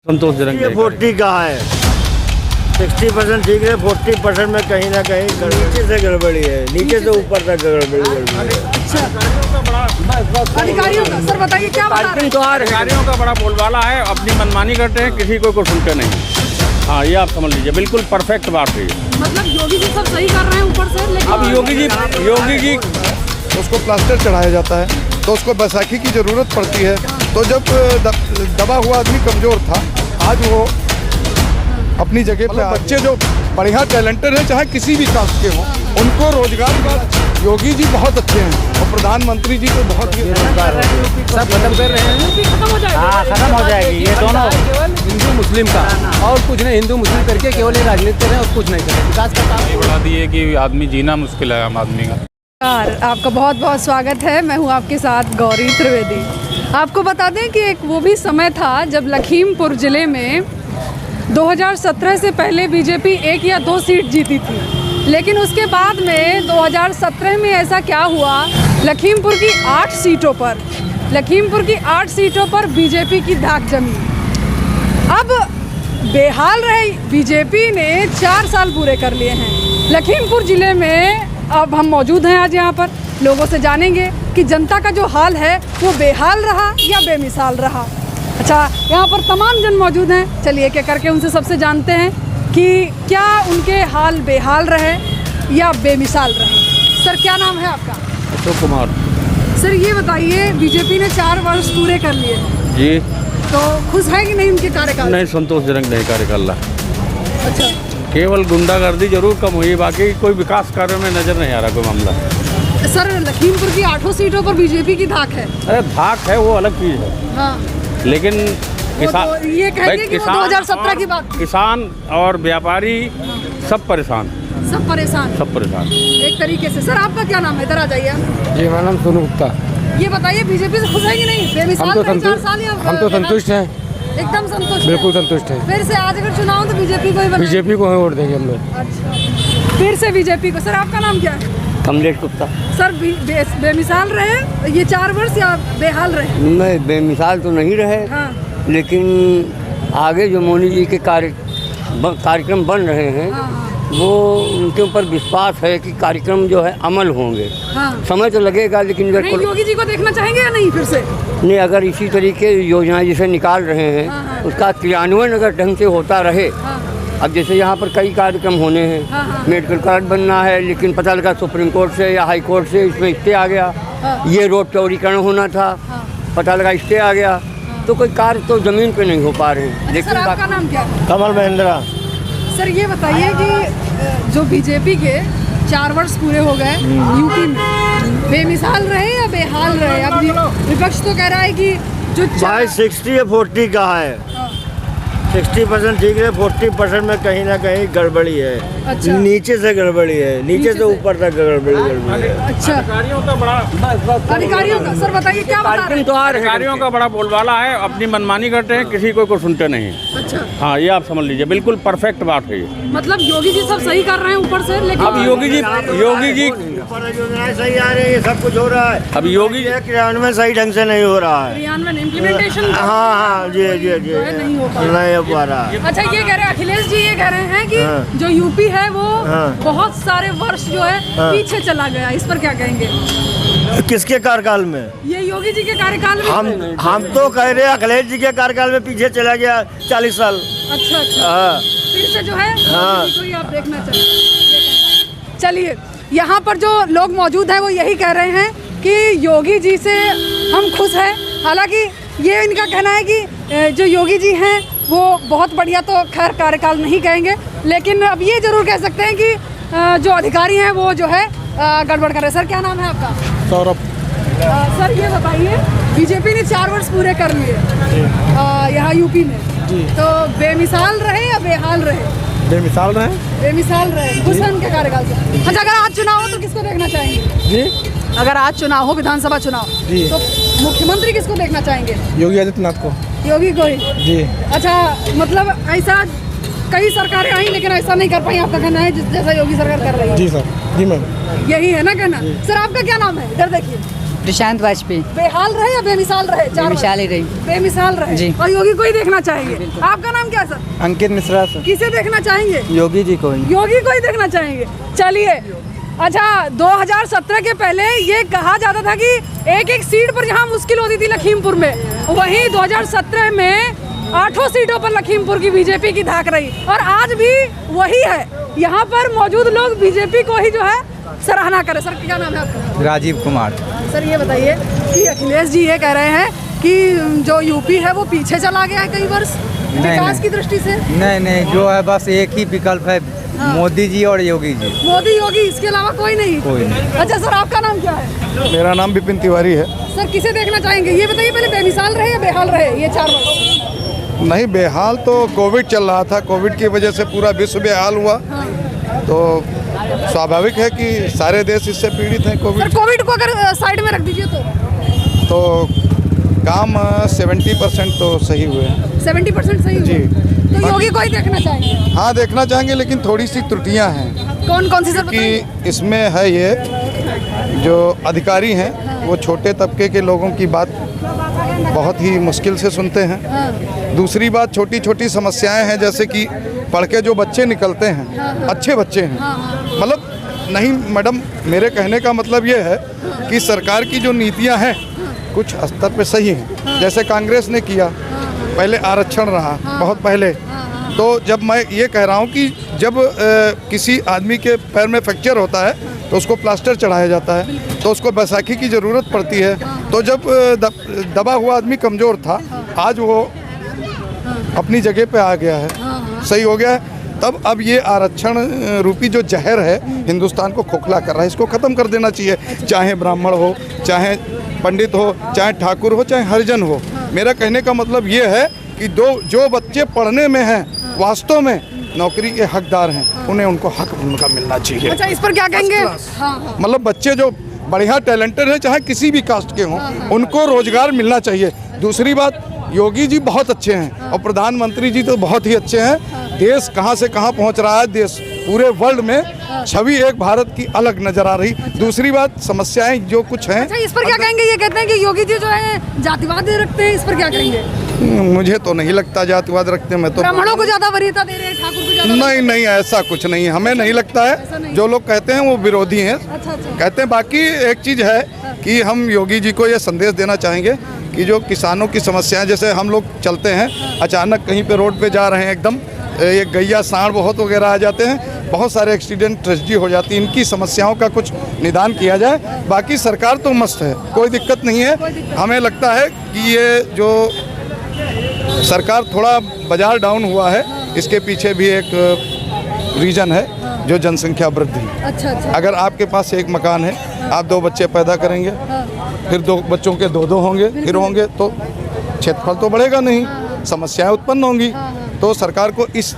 संतोषजनक ये 40 का है, 60% ठीक है, 40% में कहीं ना कहीं नीचे से गड़बड़ी है, नीचे से ऊपर तक गड़बड़ी है। अच्छा, अधिकारियों का सर बताइए क्या बता रहे हैं? तो अधिकारियों का बड़ा बोलबाला है, अपनी मनमानी करते हैं, किसी को सुनते नहीं। हाँ, ये आप समझ लीजिए, बिल्कुल परफेक्ट बात है। मतलब योगी जी सब सही कर रहे हैं ऊपर से, लेकिन अब योगी जी उसको प्लास्टर चढ़ाया जाता है तो उसको बैसाखी की ज़रूरत पड़ती है। तो जब दबा हुआ आदमी कमज़ोर था, आज वो अपनी जगह पे बच्चे जो बढ़िया टैलेंटेड हैं, चाहे किसी भी कास्ट के हों, उनको रोजगार का योगी जी बहुत अच्छे हैं और प्रधानमंत्री जी को बहुत ही रोजगार है। सब खत्म कर रहे हैं। खत्म हो जाएगा। हाँ, खत्म हो जाएगी ये दोनों। केवल हिंदू मुस्लिम का और कुछ नहीं, हिंदू मुस्लिम करके केवल ये राजनीति कर रहे हैं और कुछ नहीं कर रहे। विकास का काम बढ़ा दिए कि आदमी जीना मुश्किल है आम आदमी का। आपका बहुत बहुत स्वागत है। मैं हूँ आपके साथ गौरी त्रिवेदी। आपको बता दें कि एक वो भी समय था जब लखीमपुर ज़िले में 2017 से पहले बीजेपी 1 या 2 सीट जीती थी, लेकिन उसके बाद में 2017 में ऐसा क्या हुआ, लखीमपुर की 8 सीटों पर बीजेपी की धाक जमी। अब बेहाल रही बीजेपी ने 4 साल पूरे कर लिए हैं लखीमपुर ज़िले में। अब हम मौजूद हैं आज यहाँ पर, लोगों से जानेंगे कि जनता का जो हाल है वो बेहाल रहा या बेमिसाल रहा। अच्छा, यहाँ पर तमाम जन मौजूद हैं, चलिए एक एक करके उनसे सबसे जानते हैं कि क्या उनके हाल बेहाल रहे या बेमिसाल रहे। सर क्या नाम है आपका? अशोक कुमार सर ये बताइए, बीजेपी ने 4 वर्ष पूरे कर लिए जी। तो खुश है कि नहीं उनके कार्यकाल? नहीं, संतोषजनक नहीं कार्यकाल रहा। अच्छा, केवल गुंडागर्दी जरूर कम हुई, बाकी कोई विकास कार्य में नजर नहीं आ रहा कोई मामला। सर लखीमपुर की 8 सीटों पर बीजेपी की धाक है। अरे धाक है वो अलग चीज़ है, हाँ, लेकिन किसान, तो ये कहेंगे कि वो 2017 की बात। किसान और व्यापारी सब परेशान, सब परेशान एक तरीके से। सर आपका क्या नाम है? इधर आ जाइए आप। जी, मेरा नाम सोनू गुप्ता। ये बताइए, बीजेपी से खुश है कि नहीं? बेमिसाल हम तो रहे 4 साल या हम तो संतुष्ट हैं, एकदम संतुष्ट। बिल्कुल संतुष्ट हैं। फिर से आज अगर चुनाव तो बीजेपी को ही बनाएंगे। बीजेपी को वोट देंगे हम लोग। अच्छा, फिर से बीजेपी को। सर आपका नाम क्या है? कमलेश गुप्ता। सर बेमिसाल रहे ये 4 वर्ष या बेहाल रहे? नहीं, बेमिसाल तो नहीं रहे, हाँ, लेकिन आगे जो मोदी जी के कार्यक्रम बन रहे हैं, हाँ, वो उनके ऊपर विश्वास है कि कार्यक्रम जो है अमल होंगे। हाँ। समय तो लगेगा, लेकिन अगर नहीं, योगी जी को देखना चाहेंगे या नहीं फिर से? नहीं, अगर इसी तरीके योजनाएं जिसे निकाल रहे हैं, हाँ, हाँ। उसका क्रियान्वयन अगर ढंग से होता रहे। हाँ, अब जैसे यहाँ पर कई कार्यक्रम होने हैं, हाँ, हाँ। मेडिकल कार्ड बनना है, लेकिन पता लगा सुप्रीम कोर्ट से या हाई कोर्ट से इसमें स्टे आ गया। हाँ। ये रोड चौड़ीकरण होना था, हाँ। पता लगा स्टे आ गया। तो कोई कार्य तो ज़मीन पे नहीं हो पा रहे हैं। अच्छा, सर आपका नाम क्या है? कमल महेंद्रा। सर ये बताइए कि जो बीजेपी के 4 वर्ष पूरे हो गए यूपी में, बेमिसाल रहे या बेहाल रहे? अब विपक्ष तो कह रहा है कि जो भाई 60 या 40 का है, 60% ठीक है, 40% में कहीं ना कहीं गड़बड़ी है। अच्छा। नीचे से गड़बड़ी है, नीचे से ऊपर तक गड़बड़ी है। अच्छा, अधिकारियों का बड़ा अधिकारियों का सर बताइए क्या बता रहे हैं? अधिकारियों का बड़ा बोलबाला है, अपनी मनमानी करते हैं, किसी को सुनते नहीं। अच्छा, हाँ, ये आप समझ लीजिए, बिल्कुल परफेक्ट बात है ये। मतलब योगी जी सब सही कर रहे हैं ऊपर से, लेकिन अब योगी जी योजनाएं सही आ रही है, सब कुछ हो रहा है। अब योगी क्रियान्वयन सही ढंग से नहीं हो रहा है। क्रियान्वयन इम्प्लीमेंटेशन हाँ, जी नहीं हो पा रहा है। अच्छा, ये कह रहे हैं अखिलेश जी, ये कह रहे हैं कि हाँ। जो यूपी है वो हाँ। बहुत सारे वर्ष जो है पीछे चला गया। इस पर क्या कहेंगे? किसके कार्यकाल में? ये योगी जी के कार्यकाल में। हम तो कह रहे हैं अखिलेश जी के कार्यकाल में पीछे चला गया 40 साल। अच्छा, हाँ। फिर से जो है हाँ। योगी जी को ही आप देखना चाहिए। चलिए, यहाँ पर जो लोग मौजूद हैं वो यही कह रहे हैं कि योगी जी से हम खुश हैं। हालांकि ये इनका कहना है कि जो योगी जी हैं वो बहुत बढ़िया, तो खैर कार्यकाल नहीं कहेंगे, लेकिन अब ये जरूर कह सकते हैं कि जो अधिकारी हैं वो जो है गड़बड़ कर रहे हैं। सर क्या नाम है आपका? सौरभ। सर ये बताइए, बीजेपी ने 4 वर्ष पूरे कर लिए यहाँ यूपी में, तो बेमिसाल रहे या बेहाल रहे? बेमिसाल रहे। बेमिसाल रहे, खुश हैं उनके कार्यकाल से। अच्छा, अगर आज चुनाव हो तो किसको देखना चाहेंगे? जी, अगर आज चुनाव हो, विधानसभा चुनाव, जी। तो मुख्यमंत्री किसको देखना चाहेंगे? योगी आदित्यनाथ को। योगी को ही? जी। अच्छा, मतलब ऐसा कई सरकारें आई लेकिन ऐसा नहीं कर पाई, आपका कहना है, जैसा योगी सरकार कर रही है? जी सर, जी मैम। यही है ना कहना? सर आपका क्या नाम है? इधर देखिए। प्रशांत वाजपेयी। बेहाल रहे या बेमिसाल रहे? 4 बेमिसाल ही रही। बेमिसाल रहे जी। और योगी को ही देखना चाहेंगे। आपका नाम क्या है सर? अंकित मिश्रा सर। किसे देखना चाहेंगे? योगी जी को ही। योगी को ही देखना चाहेंगे। चलिए, अच्छा 2017 के पहले ये कहा जाता था कि एक एक सीट पर जहाँ मुश्किल होती थी लखीमपुर में, वहीं 2017 में 8 सीटों पर लखीमपुर की बीजेपी की धाक रही और आज भी वही है। यहाँ पर मौजूद लोग बीजेपी को ही जो है सराहना करें। सर क्या नाम है आपका? राजीव कुमार। सर ये बताइए कि अखिलेश जी ये कह रहे हैं कि जो यूपी है वो पीछे चला गया है कई वर्ष विकास की दृष्टि से। नहीं, जो है बस एक ही विकल्प है, मोदी जी और योगी जी। मोदी योगी, इसके अलावा कोई नहीं? कोई नहीं। अच्छा सर, आपका नाम क्या है? मेरा नाम विपिन तिवारी है। सर किसे देखना चाहेंगे? ये बताइए, पहले बेमिसाल रहे या बेहाल रहे ये 4 वर्ष? नहीं, बेहाल तो कोविड चल रहा था, कोविड की वजह से पूरा विश्व बेहाल हुआ। तो स्वाभाविक है कि सारे देश इससे पीड़ित हैं। सर कोविड को अगर साइड में रख दीजिए तो काम 70% तो सही हुए हैं। 70% सही हुआ। जी। तो योगी को ही देखना चाहेंगे? हाँ, देखना चाहेंगे, लेकिन थोड़ी सी त्रुटियां हैं। कौन कौन सी सर बताइए? कि इसमें है ये जो अधिकारी हैं वो छोटे तबके के लोगों की बात बहुत ही मुश्किल से सुनते हैं। दूसरी बात, छोटी छोटी समस्याएं हैं, जैसे कि पढ़ के जो बच्चे निकलते हैं, अच्छे बच्चे हैं, मतलब नहीं मैडम, मेरे कहने का मतलब ये है कि सरकार की जो नीतियां हैं कुछ स्तर पे सही हैं। जैसे कांग्रेस ने किया, पहले आरक्षण रहा बहुत पहले। तो जब मैं ये कह रहा हूँ कि जब किसी आदमी के पैर में फ्रैक्चर होता है तो उसको प्लास्टर चढ़ाया जाता है, तो उसको बैसाखी की ज़रूरत पड़ती है। तो जब दबा हुआ आदमी कमज़ोर था, आज वो अपनी जगह पे आ गया है, सही हो गया है। तब अब ये आरक्षण रूपी जो जहर है हिंदुस्तान को खोखला कर रहा है, इसको ख़त्म कर देना चाहिए। चाहे ब्राह्मण हो, चाहे पंडित हो, चाहे ठाकुर हो, चाहे हरिजन हो। मेरा कहने का मतलब ये है कि जो बच्चे पढ़ने में हैं, वास्तव में नौकरी के हकदार हैं, उन्हें उनको हक उनका मिलना चाहिए। अच्छा, इस पर क्या कहेंगे? मतलब बच्चे जो बढ़िया टैलेंटेड है, चाहे किसी भी कास्ट के हों, उनको रोजगार मिलना चाहिए। दूसरी बात, योगी जी बहुत अच्छे हैं और प्रधानमंत्री जी तो बहुत ही अच्छे हैं। देश कहां से कहां पहुंच रहा है, देश पूरे वर्ल्ड में छवि एक भारत की अलग नजर आ रही। दूसरी बात, समस्याएं जो कुछ हैं। अच्छा, इस पर क्या कहेंगे? ये कहते हैं कि योगी जी जो है जातिवाद रखते हैं, इस पर क्या कहेंगे? मुझे तो नहीं लगता जातिवाद रखते। मैं तो ब्राह्मणों को ज्यादा वरीयता दे रहे हैं, ठाकुर को ज्यादा? नहीं, ऐसा कुछ नहीं, हमें नहीं लगता है। जो लोग कहते हैं वो विरोधी हैं। अच्छा। कहते हैं। बाकी एक चीज़ है कि हम योगी जी को ये संदेश देना चाहेंगे कि जो किसानों की समस्याएं, जैसे हम लोग चलते हैं, अचानक कहीं पे रोड पे जा रहे हैं, एकदम ये गैया सांड बहुत वगैरह आ जाते हैं, बहुत सारे एक्सीडेंट, ट्रेजेडी हो जाती है। इनकी समस्याओं का कुछ निदान किया जाए। बाकी सरकार तो मस्त है, कोई दिक्कत नहीं है। हमें लगता है कि ये जो सरकार थोड़ा बाजार डाउन हुआ है, इसके पीछे भी एक रीज़न है, जो जनसंख्या वृद्धि। अच्छा। अगर आपके पास एक मकान है, आप 2 बच्चे पैदा करेंगे, फिर 2 बच्चों के 2 होंगे, फिर होंगे, तो क्षेत्रफल तो बढ़ेगा नहीं, समस्याएं उत्पन्न होंगी। तो सरकार को इस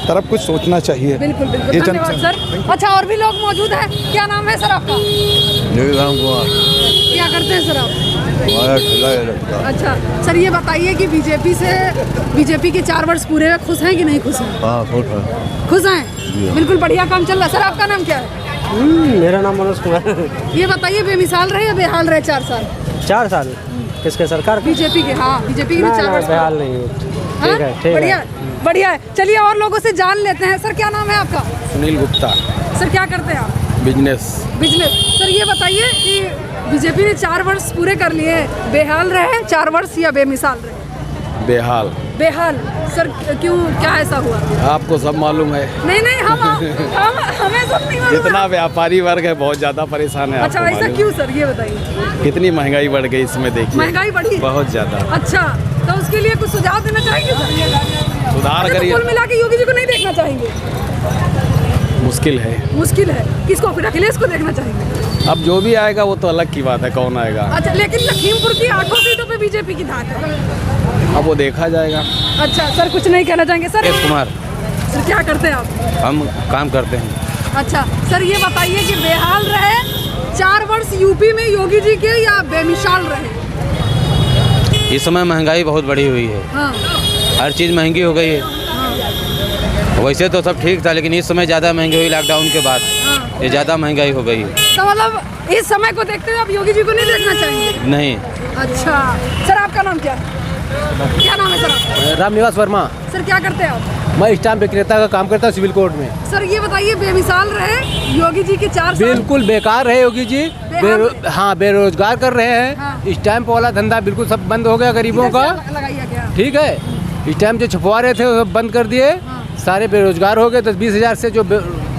तरफ कुछ सोचना चाहिए। बिल्कुल। धन्यवाद सर। अच्छा, और भी लोग मौजूद हैं। क्या नाम है सर आपका? क्या करते हैं सर आप? अच्छा सर, ये बताइए कि बीजेपी के 4 वर्ष पूरे में खुश हैं कि नहीं खुश हैं? खुश हैं, बिल्कुल बढ़िया काम चल रहा है। सर आपका नाम क्या है? मेरा नाम मनोज कुमार। ये बताइए, बेमिसाल रहे या बेहाल रहे 4 साल? 4 साल किसके? सरकार? बीजेपी के। हाँ, बीजेपी के 4 वर्ष। बेहाल नहीं। ठीक है। बढ़िया है। चलिए और लोगों से जान लेते हैं। सर क्या नाम है आपका? सुनील गुप्ता। सर क्या करते हैं आप? बिजनेस। सर ये बताइए कि बीजेपी ने 4 वर्ष पूरे कर लिए, बेहाल रहे 4 वर्ष या बेमिसाल रहे? बेहाल। सर क्यों, क्या ऐसा हुआ? आपको सब मालूम है। नहीं, हमें सब नहीं मालूम। जितना व्यापारी वर्ग है बहुत ज़्यादा परेशान है। अच्छा, ऐसा क्यों सर, ये बताइए। कितनी महंगाई बढ़ गई इसमें, देखिए। महंगाई बढ़ी बहुत ज़्यादा। अच्छा, तो उसके लिए कुछ सुझाव देना चाहेंगे सर? सुधार तो करिए। कुल मिला के योगी जी को नहीं देखना चाहेंगे? मुश्किल है। किसको? फिर अखिलेश को देखना चाहेंगे? अब जो भी आएगा वो तो अलग की बात है, कौन आएगा। अच्छा, लेकिन लखीमपुर की 8 सीटों पे बीजेपी की धाक है। अब वो देखा जाएगा। अच्छा सर, कुछ नहीं कहना चाहेंगे सर? सुरेश कुमार। सर क्या करते हैं आप? हम काम करते हैं। अच्छा सर, ये बताइए कि बेहाल रहे 4 वर्ष यूपी में योगी जी के या बेमिसाल रहे? इस समय महंगाई बहुत बढ़ी हुई है। हाँ। हर चीज़ महंगी हो गई है। वैसे तो सब ठीक था, लेकिन इस समय ज़्यादा महंगी हुई लॉकडाउन के बाद। ये ज़्यादा महंगाई हो गई है। तो मतलब इस समय को देखते हुए आप योगी जी को नहीं देखना चाहेंगे? नहीं। अच्छा सर, आपका नाम क्या है? क्या नाम है सर आपका? रामनिवास वर्मा। सर क्या करते हैं आप? मैं स्टाम्प विक्रेता का काम करता हूँ सिविल कोर्ट में। सर ये बताइए, बेमिसाल रहे योगी जी के 4 साल। बिल्कुल बेकार रहे योगी जी। हाँ, बेरोजगार कर रहे हैं। हाँ। स्टैम्प वाला धंधा बिल्कुल सब बंद हो गया गरीबों का। लगाइए क्या? ठीक है, स्टैम्प जो छपवा रहे थे वो सब बंद कर दिए। सारे बेरोजगार हो गए। 10-20 हज़ार से जो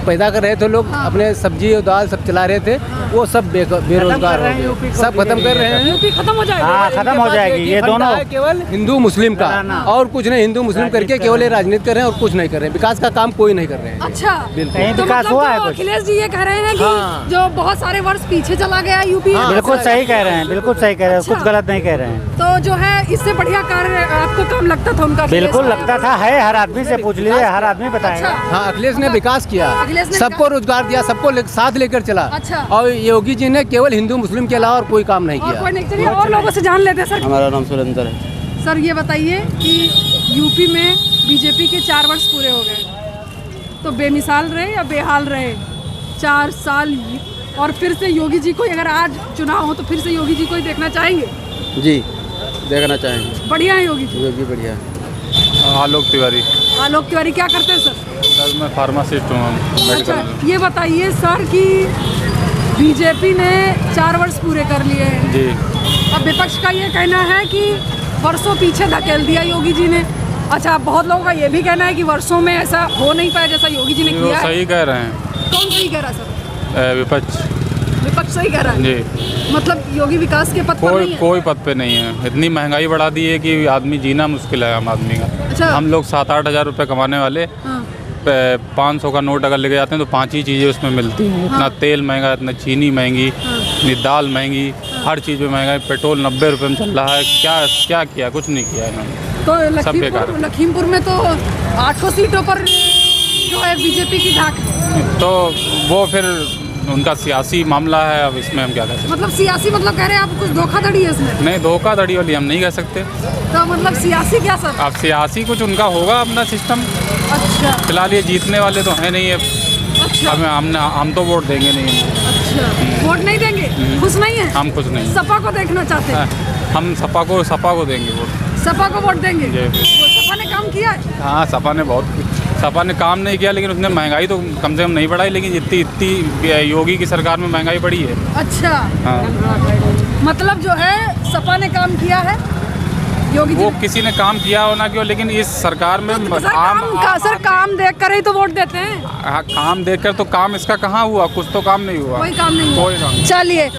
पैदा कर रहे थे लोग, अपने सब्जी और दाल सब चला रहे थे, वो सब बेरोजगार हो गए। सब खत्म कर रहे हैं। यूपी खत्म हो जाएगा। हाँ, खत्म हो जाएगी। ये दोनों केवल हिंदू मुस्लिम का और कुछ नहीं, हिंदू मुस्लिम करके केवल ये राजनीति कर रहे हैं और कुछ नहीं कर रहे हैं। विकास का काम कोई नहीं कर रहे हैं। अच्छा, बिल्कुल। तो विकास मतलब हुआ है तो कुछ? अखिलेश जी ये कह रहे हैं कि हाँ। जो बहुत सारे वर्ष पीछे चला गया यूपी। बिल्कुल सही कह रहे हैं, बिल्कुल सही कह रहे हैं, कुछ गलत नहीं कह रहे हैं। तो जो है इससे बढ़िया कार्य आपको काम लगता था उनका? बिल्कुल लगता था, है। हर आदमी से पूछ लीजिए, हर आदमी बताएगा। अच्छा। हाँ, अखिलेश ने विकास किया, अखिलेश ने सबको रोजगार दिया, सबको साथ लेकर चला। अच्छा। और योगी जी ने केवल हिंदू मुस्लिम के अलावा और कोई काम नहीं और किया। कोई नहीं। चलिए और लोगों से जान लेते हैं सर। हमारा नाम सुरेंद्र है। सर ये बताइए कि यूपी में बीजेपी के 4 वर्ष पूरे हो गए, तो बेमिसाल रहे या बेहाल रहे 4 साल? और फिर से योगी जी को, अगर आज चुनाव हो तो फिर से योगी जी को ही देखना चाहेंगे? जी, देखना चाहेंगे। बढ़िया है योगी जी। योगी बढ़िया। आलोक तिवारी। आलोक तिवारी क्या करते हैं सर? सर मैं फार्मासिस्ट हूँ। अच्छा ये बताइए सर कि बीजेपी ने 4 वर्ष पूरे कर लिए हैं। जी। अब विपक्ष का ये कहना है कि वर्षों पीछे धकेल दिया योगी जी ने। अच्छा, बहुत लोगों का ये भी कहना है कि वर्षों में ऐसा हो नहीं पाया जैसा योगी जी ने वो किया है। सही कह रहे हैं। कौन सही कह रहा है सर? विपक्ष। विपक्ष सही कह रहा है। जी। मतलब योगी विकास के पथ पर नहीं है? कोई पद पे नहीं है। इतनी महंगाई बढ़ा दी है कि आदमी जीना मुश्किल है आम आदमी का। अच्छा। हम लोग 7-8 हज़ार रुपये कमाने वाले, हाँ। 500 का नोट अगर लेके जाते हैं तो 5 ही चीज़ें उसमें मिलती हैं। इतना तेल महंगा, इतना चीनी महंगी, इतनी दाल महंगी, हर चीज़ में महंगा। पेट्रोल 90 रुपये में चल रहा है। क्या किया? कुछ नहीं किया इन्होंने। तो लखीमपुर में तो 8 सीटों पर जो है बीजेपी की धाक है। तो वो फिर उनका सियासी मामला है, अब इसमें हम क्या कह सकते मतलब सियासी, मतलब कह रहे हैं आप कुछ धोखाधड़ी है इसमें? हैं? नहीं, धोखाधड़ी वाली हम नहीं कह सकते। तो मतलब सियासी क्या सर? अब सियासी कुछ उनका होगा अपना सिस्टम। अच्छा। फिलहाल ये जीतने वाले तो हैं नहीं है। अच्छा। हम तो वोट देंगे नहीं। अच्छा, वोट नहीं देंगे? खुश नहीं है? हम कुछ नहीं। सपा को देखना चाहते हैं? हम सपा को देंगे वोट। सपा को वोट देंगे? जी। वो सपा ने काम किया है? हाँ, सपा ने काम नहीं किया, लेकिन उसने महंगाई तो कम से कम नहीं बढ़ाई, लेकिन इतनी योगी की सरकार में महंगाई बढ़ी है। अच्छा। हाँ। मतलब जो है सपा ने काम किया है, योगी जी वो किसी ने काम किया हो ना क्यों, लेकिन इस सरकार में सर काम देख कर ही तो वोट देते हैं। काम देखकर तो काम इसका कहाँ हुआ? कुछ तो काम नहीं हुआ। कोई काम नहीं हुआ। कोई काम। चलिए।